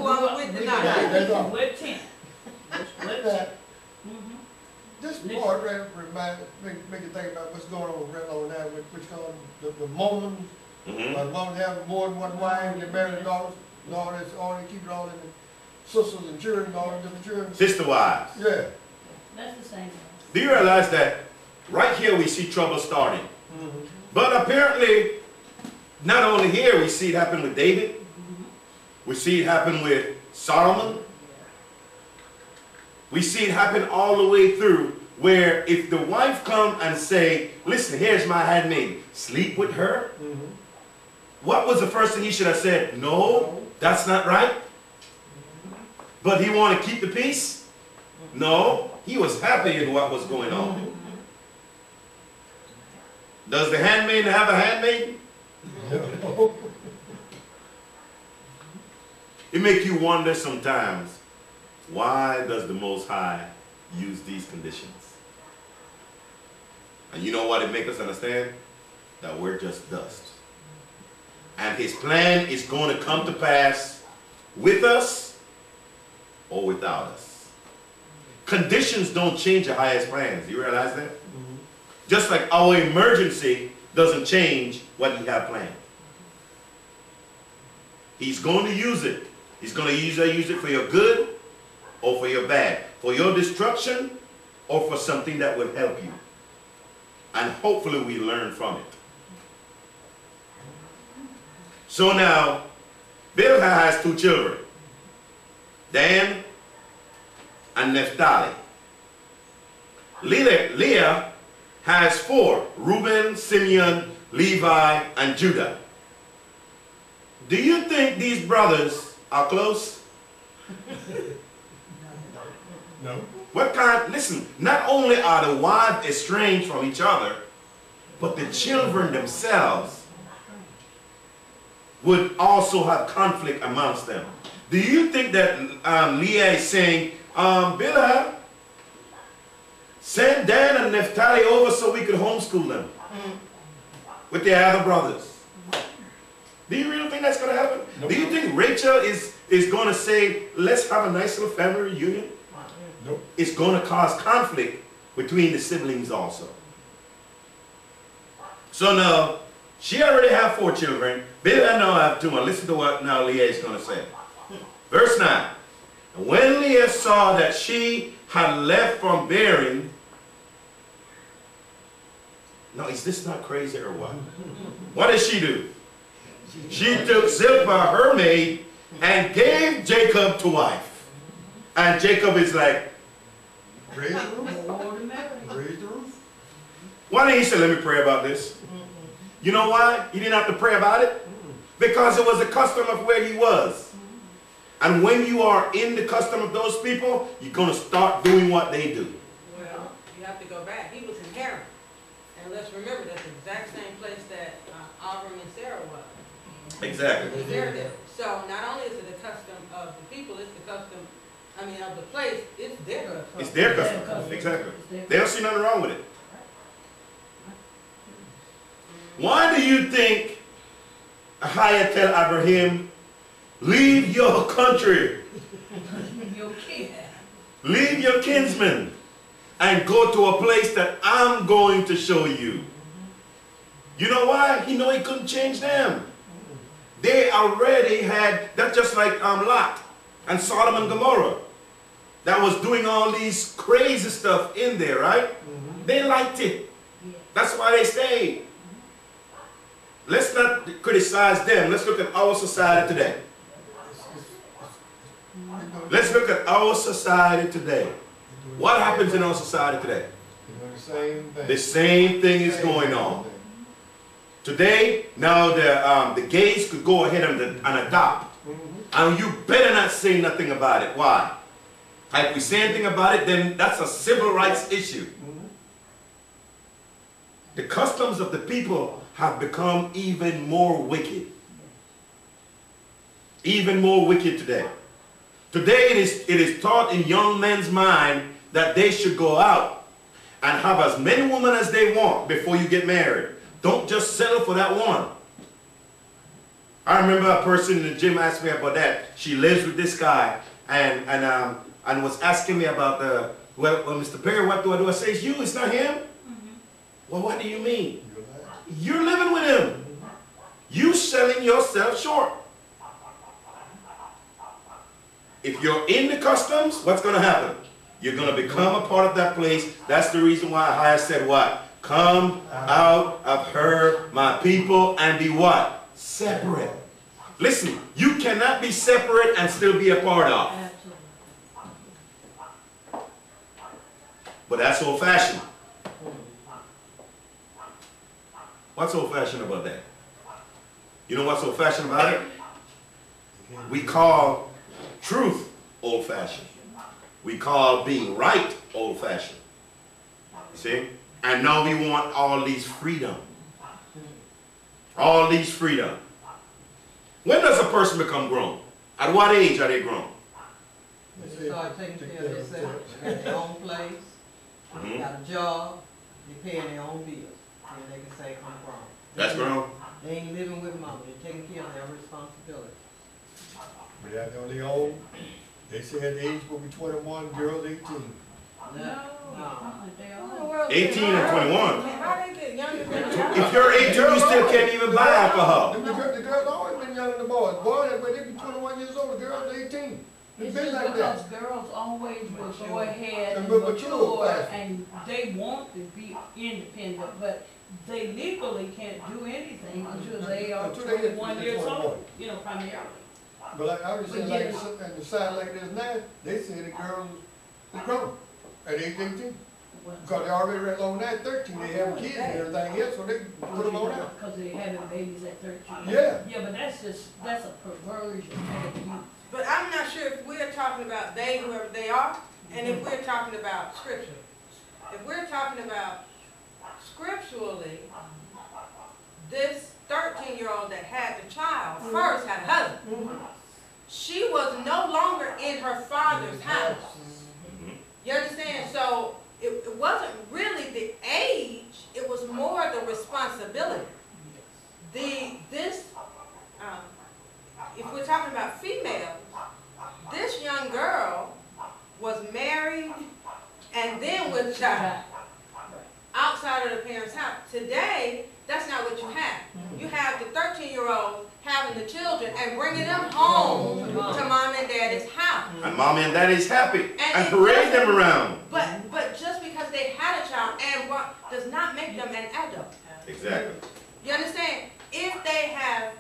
who I'm with tonight. That's all. With 10. This part make you think about what's going on with Redlaw now, which called the Mormons. The Mormons have more than one wife, they marry their daughters, and all this, all they keep it all in the sisters and children, and all the different children. Sister wives. Yeah. That's the same. Do you realize that right here we see trouble starting? But apparently, not only here, we see it happen with David. We see it happen with Solomon. We see it happen all the way through, where if the wife come and say, listen, here's my handmaid, sleep with her. What was the first thing he should have said? No, that's not right. But he wanted to keep the peace? No, he was happy in what was going on. Does the handmaid have a handmaid? No. It makes you wonder sometimes, why does the Most High use these conditions? And you know what it makes us understand? That we're just dust. And his plan is going to come to pass with us or without us. Conditions don't change the highest plans. You realize that? Just like our emergency doesn't change what he had planned. He's going to use it. He's going to use it for your good or for your bad. For your destruction or for something that will help you. And hopefully we learn from it. So now, Bilhah has two children. Dan and Naphtali. Leah has four. Reuben, Simeon, Levi, and Judah. Do you think these brothers are close? No. What kind? Listen, not only are the wives estranged from each other, but the children themselves would also have conflict amongst them. Do you think that Leah is saying, Bilhah, send Dan and Naphtali over so we could homeschool them with their other brothers? Do you really think that's going to happen? Nope. Do you think Rachel is going to say, let's have a nice little family reunion? Nope. It's going to cause conflict between the siblings also. So now, she already have 4 children. Bilhah now have 2. And listen to what now Leah is going to say. Verse 9. And when Leah saw that she had left from bearing. Now, is this not crazy or what? What did she do? She took Zilpah, her maid, and gave Jacob to wife. And Jacob is like, Raise the roof. Raise the roof. Why didn't he say, let me pray about this? You know why? He didn't have to pray about it? Because it was the custom of where he was. And when you are in the custom of those people, you're going to start doing what they do. Well, you have to go back. He was in Haran. And let's remember that's the exact same place that Abram and Sarah was. Exactly. They're there. So not only is it the custom of the people, it's the custom, of the place, it's their custom. It's their custom. Exactly. They don't see nothing wrong with it. Why do you think Ahijah tell Abraham, leave your country, leave your kinsmen, and go to a place that I'm going to show you? You know why? He knew he couldn't change them. They already had, that's just like Lot and Sodom and Gomorrah that was doing all these crazy stuff in there, right? They liked it. That's why they stayed. Let's not criticize them. Let's look at our society today. Let's look at our society today. What happens in our society today? The same thing is going on. Today, now the gays could go ahead and adopt. And you better not say nothing about it. Why? If we say anything about it, then that's a civil rights issue. The customs of the people have become even more wicked. Even more wicked today. Today it is taught in young men's mind that they should go out and have as many women as they want before you get married. Don't just settle for that one. I remember a person in the gym asked me about that. She lives with this guy and was asking me about well, Mr. Perry, what do I do? I say, it's you, it's not him. Well, what do you mean? You're living with him. You selling yourself short. If you're in the customs, what's going to happen? You're going to become a part of that place. That's the reason why I said what? Come out of her, my people, and be what? Separate. Listen, you cannot be separate and still be a part of. But that's old-fashioned. What's old-fashioned about that? You know what's old-fashioned about it? We call truth old-fashioned. We call being right old-fashioned. You see? And now we want all these freedom. All these freedom. When does a person become grown? At what age are they grown? They start taking care of themselves, got their own place, got a job, they paying their own bills, and they can say, I'm grown. That's grown? They ain't living with mama, they're taking care of their responsibility. But yeah, they're only old. They said the age will be 21, girls 18. No. 18 and 21. How they get younger than If you're 18, you still can't even buy alcohol. The girls always been younger than the boys. Boys, when they be 21 years old, the girls 18. It's been just like because that. girls always will go ahead And and mature mature, fast. and they want to be independent, but they legally can't do anything until they are Until they get 21 years 21. old, you know, primarily. But like I was saying, like in the side like this now, they say the girls is grown at age 18. Because they already read on that 13, they have kids and everything else, so they put them on out. Because they having babies at 13. Yeah. Yeah, but that's a perversion of youth. But I'm not sure if we're talking about they, whoever they are, and if we're talking about scripture. If we're talking about scripturally, this 13-year-old that had the child first had a husband. She was no longer in her father's house. You understand? So it wasn't really the age, it was more the responsibility. If we're talking about females, this young girl was married and then with a child outside of the parents' house. Today, that's not what you have. You have the 13-year-old having the children and bringing them home to mom and daddy's house. And mom and daddy's happy and parade them around. But just because they had a child and does not make them an adult. Exactly. You understand? If they have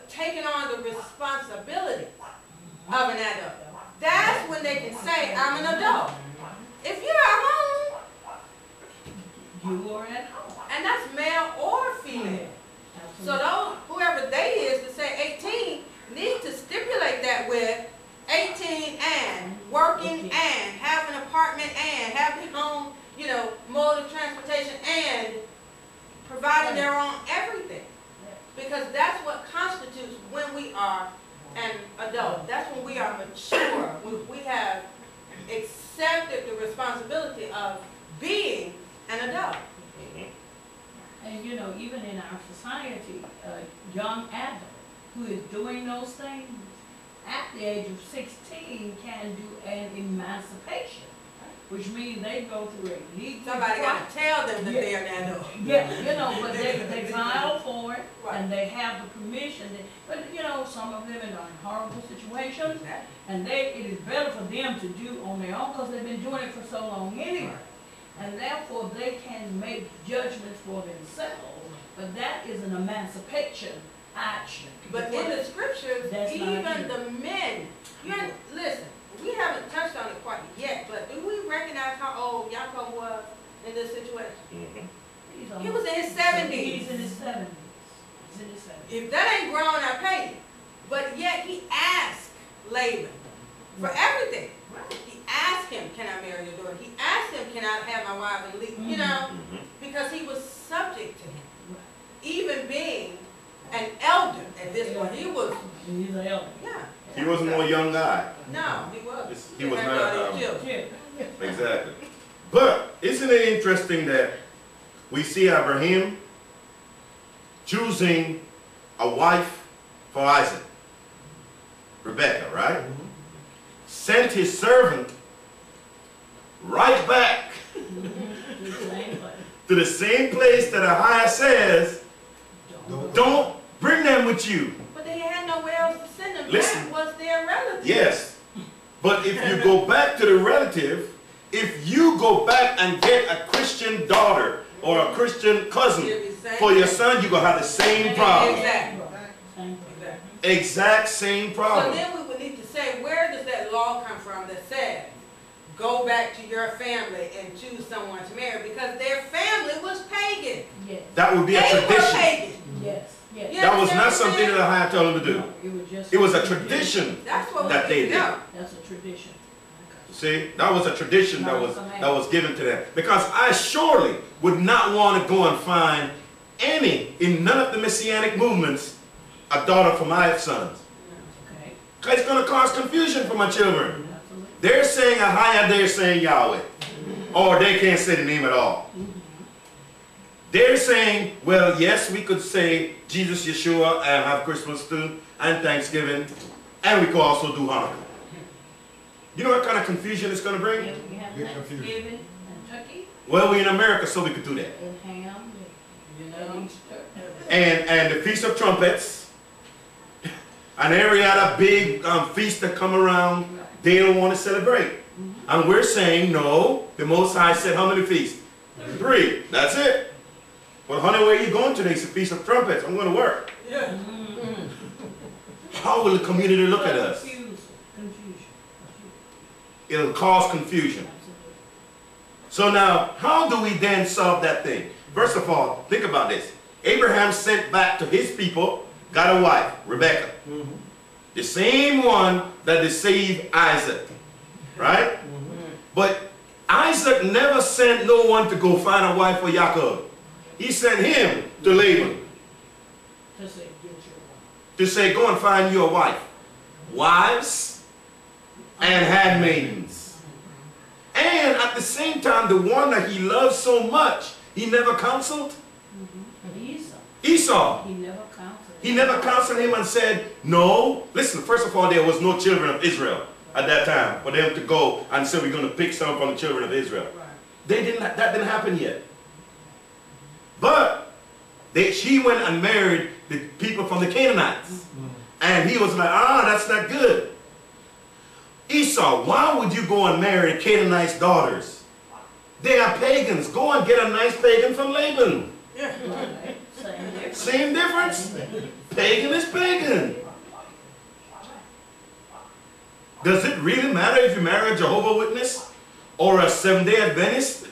taken on the responsibility of an adult, that's when they can say, I'm an adult. If you're at home, You are at home. and that's male or female. So those, whoever they is to say 18, need to stipulate that with 18 and working and having an apartment and having home, you know, mode of transportation and providing their own everything. Because that's what constitutes when we are an adult. That's when we are mature, when we have accepted the responsibility of being an adult. And you know, even in our society, a young adult who is doing those things at the age of 16 can do an emancipation, which means they go through a legal Somebody got to tell them that they're an adult. Yeah, you know, but they file for it, Right. and they have the permission. But you know, some of them are in horrible situations, and it is better for them to do on their own because they've been doing it for so long anyway. And therefore, they can make judgments for themselves. But that is an emancipation action. But in the scriptures, That's not even here. the men, listen, we haven't touched on it quite yet, but do we recognize how old Yaakov was in this situation? He was in his 70s. He's in his 70s. He's in his 70s. If that ain't grown, I pay you. But yet he asked Laban for everything. He asked him, can I marry your daughter? He asked him, can I have my wife and leave? You know, because he was subject to him. Even being an elder at this point, he was, He's an elder. yeah. He wasn't no young guy. No, he wasn't. He was had not, all these children. Yeah. Exactly. But isn't it interesting that we see Abraham choosing a wife for Isaac. Rebekah, right? Sent his servant right back to the same place that Ahiah says, don't bring them with you. But they had nowhere else to send them. Listen. That was their relative. Yes. But if you go back to the relative, if you go back and get a Christian daughter or a Christian cousin for your son, you're going to have the same problem. Exactly. Exact same So problem. then we would need to say, where does that law come from that says, go back to your family and choose someone to marry? Because their family was pagan. Yes. That would be a They were tradition. pagan. Yes. Yes. Yeah. That was not something that Ahiah told them to do. No, it was just. It was a tradition That's what that we they need to did. know. That's a tradition. See, that was a tradition that was given to them. Because I surely would not want to go and find any, in none of the Messianic movements, a daughter for my sons. Okay. Because it's going to cause confusion for my children. Absolutely. They're saying Ahiah, they're saying Yahweh. Or they can't say the name at all. They're saying, well, yes, we could say Jesus, Yeshua, and have Christmas too, and Thanksgiving, and we could also do Hanukkah. You know what kind of confusion it's going to bring? Yeah, we have Thanksgiving and turkey Well, we're in America, so we could do that. and ham and Easter. And the Feast of Trumpets, and every other big feast that come around, they don't want to celebrate. And we're saying, no, the Most High said how many feasts? 3. That's it. Well, honey, where are you going today? It's the Feast of Trumpets. I'm going to work. Yeah. How will the community look at us? Confusion. It'll cause confusion. So now, how do we then solve that thing? First of all, think about this. Abraham sent back to his people, got a wife, Rebekah. The same one that deceived Isaac. Right? But Isaac never sent no one to go find a wife for Jacob. He sent him to Laban To say, get your wife. to say, go and find you a wife. Wives and handmaidens. And at the same time, the one that he loved so much, he never counseled Esau. Esau. He never counseled. He never counseled him and said, no. Listen, first of all, there was no children of Israel at that time for them to go and say, we're going to pick some from the children of Israel. Right. That didn't happen yet. But she went and married the people from the Canaanites. And he was like, that's not good. Esau, why would you go and marry Canaanites' daughters? They are pagans. Go and get a nice pagan from Laban. Right. Same difference. Same difference. Pagan is pagan. Does it really matter if you marry a Jehovah's Witness or a Seventh-day Adventist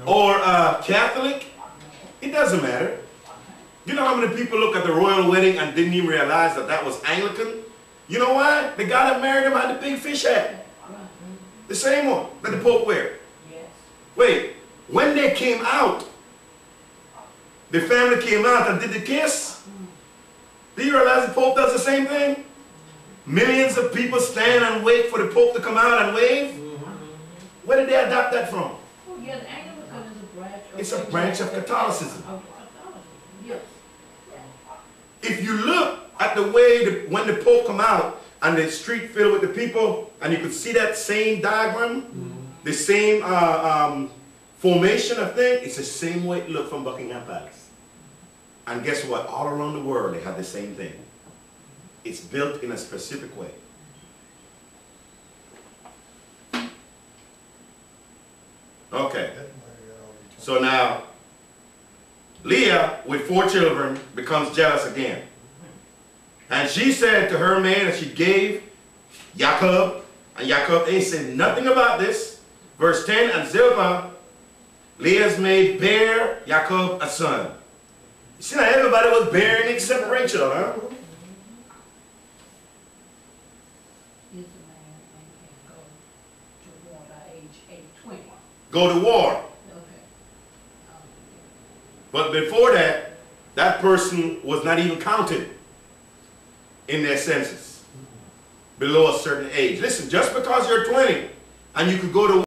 or a Catholic? It doesn't matter. You know how many people look at the royal wedding and didn't even realize that that was Anglican? You know why? The guy that married him had the big fish hat. The same one that the Pope wear. Yes. Wait, when they came out, the family came out and did the kiss. Do you realize the Pope does the same thing? Millions of people stand and wait for the Pope to come out and wave. Where did they adopt that from? Oh, yeah, the Anglican is a branch of... It's a branch of Catholicism. Of Catholicism, yes. If you look at the way when the Pope come out and the street filled with the people, and you could see that same diagram, the same formation of thing, it's the same way it looked from Buckingham Palace. And guess what? All around the world, they have the same thing. It's built in a specific way. Okay. So now, Leah, with 4 children, becomes jealous again. And she said to her man that she gave Jacob, and Jacob ain't said nothing about this. Verse 10, and Zilpah, Leah's maid, bare Jacob a son. You see now everybody was bearing except Rachel, huh? Is a man and can go to war by age 20. Go to war. Okay. But before that, that person was not even counted in their census below a certain age. Listen, just because you're 20 and you could go to